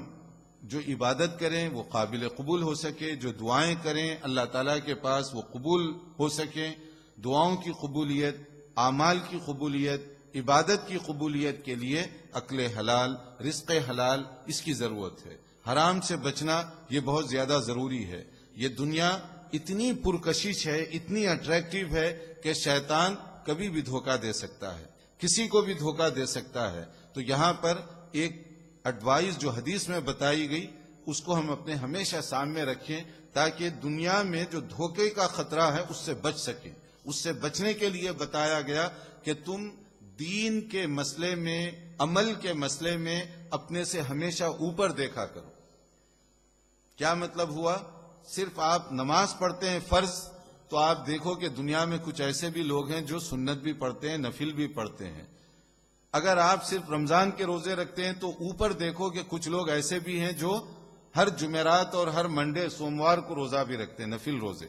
جو عبادت کریں وہ قابل قبول ہو سکے، جو دعائیں کریں اللہ تعالیٰ کے پاس وہ قبول ہو سکیں۔ دعاؤں کی قبولیت، اعمال کی قبولیت، عبادت کی قبولیت کے لیے عقل حلال، رزق حلال اس کی ضرورت ہے۔ حرام سے بچنا یہ بہت زیادہ ضروری ہے۔ یہ دنیا اتنی پرکشش ہے، اتنی اٹریکٹیو ہے کہ شیطان کبھی بھی دھوکہ دے سکتا ہے، کسی کو بھی دھوکہ دے سکتا ہے۔ تو یہاں پر ایک ایڈوائز جو حدیث میں بتائی گئی اس کو ہم اپنے ہمیشہ سامنے رکھیں، تاکہ دنیا میں جو دھوکے کا خطرہ ہے اس سے بچ سکیں۔ اس سے بچنے کے لیے بتایا گیا کہ تم دین کے مسئلے میں، عمل کے مسئلے میں اپنے سے ہمیشہ اوپر دیکھا کرو۔ کیا مطلب ہوا؟ صرف آپ نماز پڑھتے ہیں فرض، تو آپ دیکھو کہ دنیا میں کچھ ایسے بھی لوگ ہیں جو سنت بھی پڑھتے ہیں، نفل بھی پڑھتے ہیں۔ اگر آپ صرف رمضان کے روزے رکھتے ہیں تو اوپر دیکھو کہ کچھ لوگ ایسے بھی ہیں جو ہر جمعرات اور ہر منڈے سوموار کو روزہ بھی رکھتے ہیں، نفل روزے۔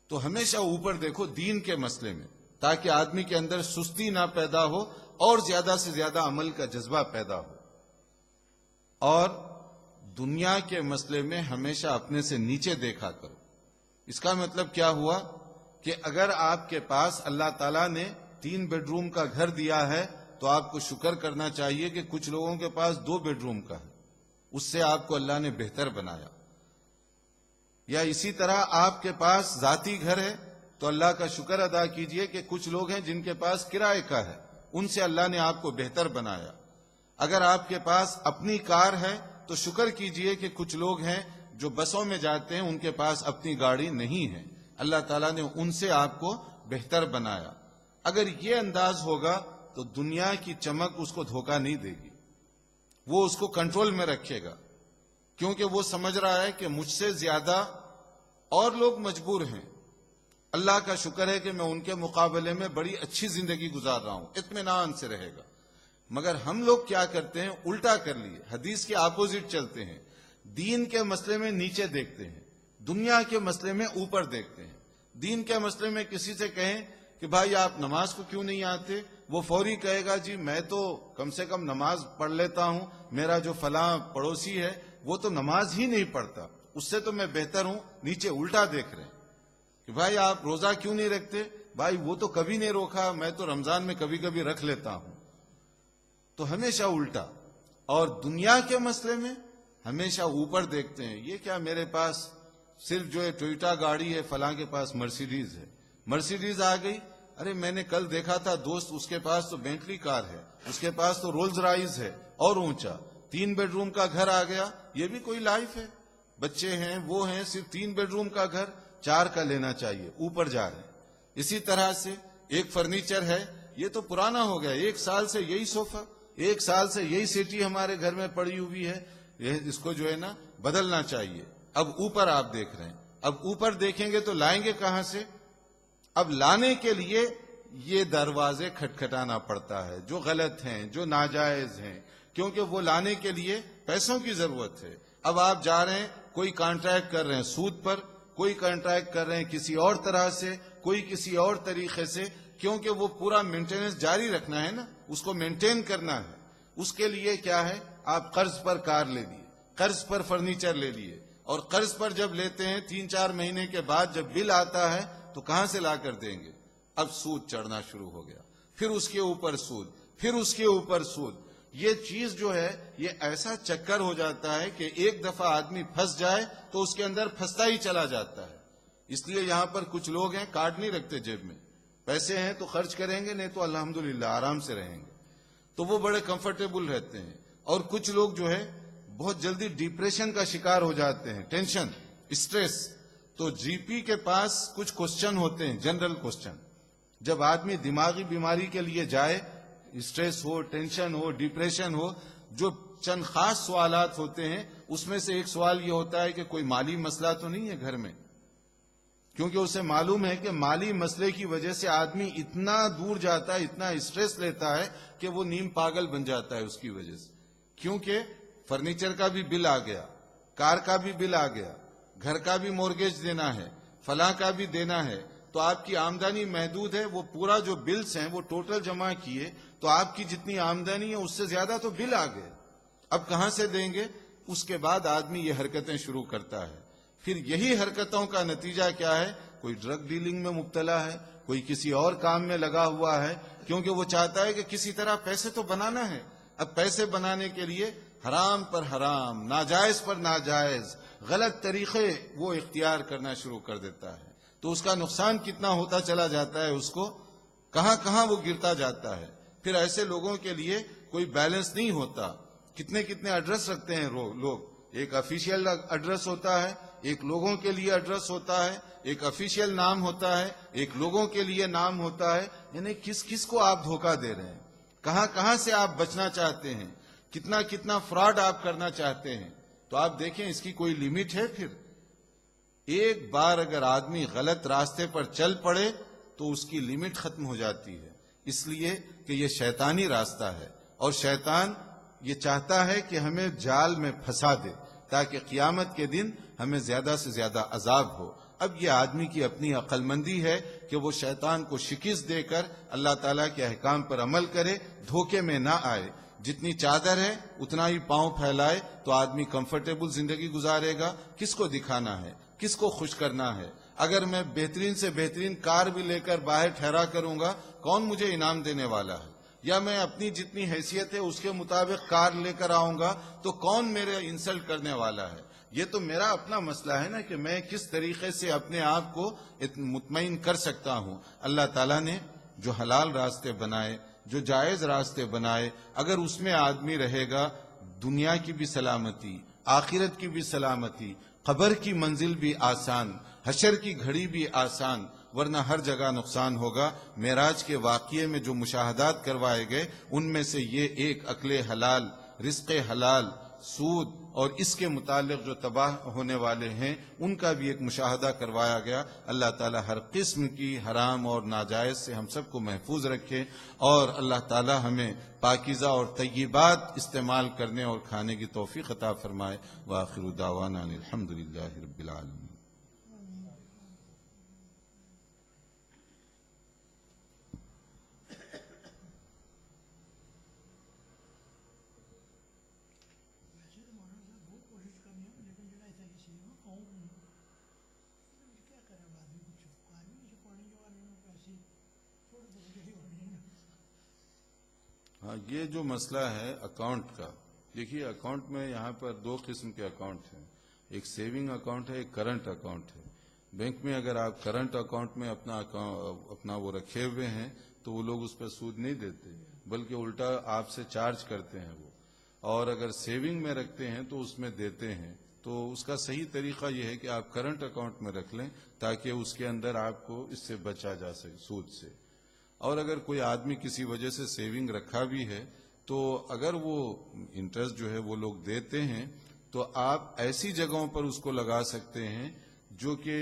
تو ہمیشہ اوپر دیکھو دین کے مسئلے میں، تاکہ آدمی کے اندر سستی نہ پیدا ہو اور زیادہ سے زیادہ عمل کا جذبہ پیدا ہو۔ اور دنیا کے مسئلے میں ہمیشہ اپنے سے نیچے دیکھا کرو۔ اس کا مطلب کیا ہوا کہ اگر آپ کے پاس اللہ تعالیٰ نے 3 بیڈ روم کا گھر دیا ہے تو آپ کو شکر کرنا چاہیے کہ کچھ لوگوں کے پاس 2 بیڈ روم کا ہے، اس سے آپ کو اللہ نے بہتر بنایا۔ یا اسی طرح آپ کے پاس ذاتی گھر ہے تو اللہ کا شکر ادا کیجئے کہ کچھ لوگ ہیں جن کے پاس کرائے کا ہے، ان سے اللہ نے آپ کو بہتر بنایا۔ اگر آپ کے پاس اپنی کار ہے تو شکر کیجئے کہ کچھ لوگ ہیں جو بسوں میں جاتے ہیں، ان کے پاس اپنی گاڑی نہیں ہے، اللہ تعالیٰ نے ان سے آپ کو بہتر بنایا۔ اگر یہ انداز ہوگا تو دنیا کی چمک اس کو دھوکہ نہیں دے گی، وہ اس کو کنٹرول میں رکھے گا، کیونکہ وہ سمجھ رہا ہے کہ مجھ سے زیادہ اور لوگ مجبور ہیں۔ اللہ کا شکر ہے کہ میں ان کے مقابلے میں بڑی اچھی زندگی گزار رہا ہوں، اطمینان سے رہے گا۔ مگر ہم لوگ کیا کرتے ہیں؟ الٹا کر لیے، حدیث کے اپوزٹ چلتے ہیں۔ دین کے مسئلے میں نیچے دیکھتے ہیں، دنیا کے مسئلے میں اوپر دیکھتے ہیں۔ دین کے مسئلے میں کسی سے کہیں کہ بھائی آپ نماز کو کیوں نہیں آتے، وہ فوری کہے گا جی میں تو کم سے کم نماز پڑھ لیتا ہوں، میرا جو فلاں پڑوسی ہے وہ تو نماز ہی نہیں پڑھتا، اس سے تو میں بہتر ہوں۔ نیچے الٹا دیکھ رہے ہیں کہ بھائی آپ روزہ کیوں نہیں رکھتے، بھائی وہ تو کبھی نہیں روکا، میں تو رمضان میں کبھی کبھی رکھ لیتا ہوں۔ تو ہمیشہ الٹا، اور دنیا کے مسئلے میں ہمیشہ اوپر دیکھتے ہیں۔ یہ کیا میرے پاس صرف جو ہے ٹویوٹا گاڑی ہے، فلاں کے پاس مرسیڈیز ہے، مرسیڈیز آ گئی، ارے میں نے کل دیکھا تھا دوست اس کے پاس تو بینٹلی کار ہے، اس کے پاس تو رولز رائز ہے اور اونچا، 3 بیڈ روم کا گھر آ گیا۔ یہ بھی کوئی لائف ہے؟ بچے ہیں، وہ ہیں، صرف 3 بیڈ روم کا گھر 4 کا لینا چاہیے، اوپر جا رہے ہیں۔ اسی طرح سے ایک فرنیچر ہے، یہ تو پرانا ہو گیا، 1 سال سے یہی صوفہ، 1 سال سے یہی سیٹی ہمارے گھر میں پڑی ہوئی ہے، اس کو جو ہے نا بدلنا چاہیے۔ اب اوپر آپ دیکھ رہے ہیں، اب اوپر دیکھیں گے تو لائیں گے کہاں سے؟ اب لانے کے لیے یہ دروازے کھٹکھٹانا پڑتا ہے جو غلط ہیں، جو ناجائز ہیں، کیونکہ وہ لانے کے لیے پیسوں کی ضرورت ہے۔ اب آپ جا رہے ہیں، کوئی کانٹریکٹ کر رہے ہیں سود پر، کوئی کانٹریکٹ کر رہے ہیں کسی اور طرح سے، کوئی کسی اور طریقے سے، کیونکہ وہ پورا مینٹیننس جاری رکھنا ہے نا، اس کو مینٹین کرنا ہے۔ اس کے لیے کیا ہے؟ آپ قرض پر کار لے لیے، قرض پر فرنیچر لے لیے، اور قرض پر جب لیتے ہیں 3-4 مہینے کے بعد جب بل آتا ہے تو کہاں سے لا کر دیں گے؟ اب سود چڑھنا شروع ہو گیا، پھر اس کے اوپر سود، پھر اس کے اوپر سود۔ یہ چیز جو ہے یہ ایسا چکر ہو جاتا ہے کہ ایک دفعہ آدمی پھنس جائے تو اس کے اندر پھنستا ہی چلا جاتا ہے۔ اس لیے یہاں پر کچھ لوگ ہیں کارڈ نہیں رکھتے جیب میں، پیسے ہیں تو خرچ کریں گے، نہیں تو الحمدللہ آرام سے رہیں گے، تو وہ بڑے کمفرٹیبل رہتے ہیں۔ اور کچھ لوگ جو ہے بہت جلدی ڈپریشن کا شکار ہو جاتے ہیں، ٹینشن، اسٹریس۔ تو جی پی کے پاس کچھ کوسچن ہوتے ہیں، جنرل کوسچن۔ جب آدمی دماغی بیماری کے لیے جائے، اسٹریس ہو، ٹینشن ہو، ڈپریشن ہو، جو چند خاص سوالات ہوتے ہیں، اس میں سے ایک سوال یہ ہوتا ہے کہ کوئی مالی مسئلہ تو نہیں ہے گھر میں، کیونکہ اسے معلوم ہے کہ مالی مسئلے کی وجہ سے آدمی اتنا دور جاتا ہے، اتنا اسٹریس لیتا ہے کہ وہ نیم پاگل بن جاتا ہے اس کی وجہ سے. کیونکہ فرنیچر کا بھی بل آ گیا، کار کا بھی بل آ گیا، گھر کا بھی مورگیج دینا ہے، فلاں کا بھی دینا ہے. تو آپ کی آمدنی محدود ہے، وہ پورا جو بلز ہیں وہ ٹوٹل جمع کیے تو آپ کی جتنی آمدنی ہے اس سے زیادہ تو بل آ گئے. اب کہاں سے دیں گے؟ اس کے بعد آدمی یہ حرکتیں شروع کرتا ہے. پھر یہی حرکتوں کا نتیجہ کیا ہے؟ کوئی ڈرگ ڈیلنگ میں مبتلا ہے، کوئی کسی اور کام میں لگا ہوا ہے، کیونکہ وہ چاہتا ہے کہ کسی طرح پیسے تو بنانا ہے. اب پیسے بنانے کے لیے حرام پر حرام، ناجائز پر ناجائز، غلط طریقے وہ اختیار کرنا شروع کر دیتا ہے. تو اس کا نقصان کتنا ہوتا چلا جاتا ہے، اس کو کہاں کہاں وہ گرتا جاتا ہے. پھر ایسے لوگوں کے لیے کوئی بیلنس نہیں ہوتا. کتنے کتنے ایڈریس رکھتے ہیں لوگ. ایک افیشیل ایڈریس ہوتا ہے، ایک لوگوں کے لیے ایڈریس ہوتا ہے، ایک افیشیل نام ہوتا ہے، ایک لوگوں کے لیے نام ہوتا ہے. یعنی کس کس کو آپ دھوکہ دے رہے ہیں؟ کہاں کہاں سے آپ بچنا چاہتے ہیں؟ کتنا کتنا فراڈ آپ کرنا چاہتے ہیں؟ تو آپ دیکھیں اس کی کوئی لمٹ ہے. پھر ایک بار اگر آدمی غلط راستے پر چل پڑے تو اس کی لمٹ ختم ہو جاتی ہے. اس لیے کہ یہ شیطانی راستہ ہے، اور شیطان یہ چاہتا ہے کہ ہمیں جال میں پھنسا دے تاکہ قیامت کے دن ہمیں زیادہ سے زیادہ عذاب ہو. اب یہ آدمی کی اپنی عقل مندی ہے کہ وہ شیطان کو شکست دے کر اللہ تعالیٰ کے احکام پر عمل کرے، دھوکے میں نہ آئے. جتنی چادر ہے اتنا ہی پاؤں پھیلائے تو آدمی کمفرٹیبل زندگی گزارے گا. کس کو دکھانا ہے؟ کس کو خوش کرنا ہے؟ اگر میں بہترین سے بہترین کار بھی لے کر باہر ٹھہرا کروں گا، کون مجھے انعام دینے والا ہے؟ یا میں اپنی جتنی حیثیت ہے اس کے مطابق کار لے کر آؤں گا تو کون میرے انسلٹ کرنے والا ہے؟ یہ تو میرا اپنا مسئلہ ہے نا کہ میں کس طریقے سے اپنے آپ کو مطمئن کر سکتا ہوں. اللہ تعالیٰ نے جو حلال راستے بنائے، جو جائز راستے بنائے، اگر اس میں آدمی رہے گا، دنیا کی بھی سلامتی، آخرت کی بھی سلامتی، قبر کی منزل بھی آسان، حشر کی گھڑی بھی آسان، ورنہ ہر جگہ نقصان ہوگا. معراج کے واقعے میں جو مشاہدات کروائے گئے ان میں سے یہ ایک عقل حلال، رزق حلال، سود اور اس کے متعلق جو تباہ ہونے والے ہیں ان کا بھی ایک مشاہدہ کروایا گیا. اللہ تعالی ہر قسم کی حرام اور ناجائز سے ہم سب کو محفوظ رکھے، اور اللہ تعالی ہمیں پاکیزہ اور طیبات استعمال کرنے اور کھانے کی توفیق عطا فرمائے. وآخر دعوانا ان الحمدللہ رب العالمین. ہاں، یہ جو مسئلہ ہے اکاؤنٹ کا، دیکھیے اکاؤنٹ میں یہاں پر دو قسم کے اکاؤنٹ ہیں. ایک سیونگ اکاؤنٹ ہے، ایک کرنٹ اکاؤنٹ ہے. بینک میں اگر آپ کرنٹ اکاؤنٹ میں اپنا وہ رکھے ہوئے ہیں تو وہ لوگ اس پر سود نہیں دیتے، بلکہ الٹا آپ سے چارج کرتے ہیں وہ. اور اگر سیونگ میں رکھتے ہیں تو اس میں دیتے ہیں. تو اس کا صحیح طریقہ یہ ہے کہ آپ کرنٹ اکاؤنٹ میں رکھ لیں تاکہ اس کے اندر آپ کو اس سے بچا جا سکے، سود سے. اور اگر کوئی آدمی کسی وجہ سے سیونگ رکھا بھی ہے تو اگر وہ انٹرسٹ جو ہے وہ لوگ دیتے ہیں تو آپ ایسی جگہوں پر اس کو لگا سکتے ہیں جو کہ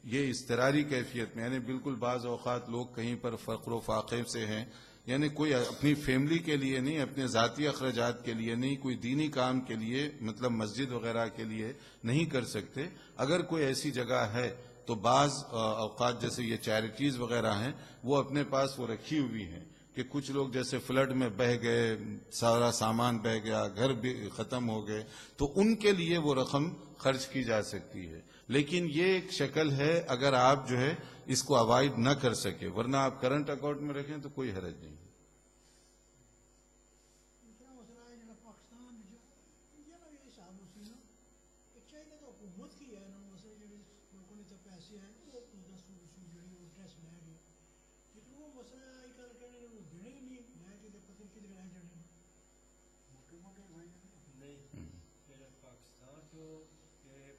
یہ اضطراری کیفیت میں، یعنی بالکل بعض اوقات لوگ کہیں پر فقر و فاقے سے ہیں، یعنی کوئی اپنی فیملی کے لیے نہیں، اپنے ذاتی اخراجات کے لیے نہیں، کوئی دینی کام کے لیے مطلب مسجد وغیرہ کے لیے نہیں کر سکتے. اگر کوئی ایسی جگہ ہے تو بعض اوقات جیسے یہ چیریٹیز وغیرہ ہیں وہ اپنے پاس وہ رکھی ہوئی ہیں کہ کچھ لوگ جیسے فلڈ میں بہہ گئے، سارا سامان بہہ گیا، گھر بھی ختم ہو گئے، تو ان کے لیے وہ رقم خرچ کی جا سکتی ہے. لیکن یہ ایک شکل ہے اگر آپ جو ہے اس کو اوائڈ نہ کر سکے، ورنہ آپ کرنٹ اکاؤنٹ میں رکھیں تو کوئی حرج نہیں.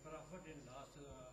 Profit in last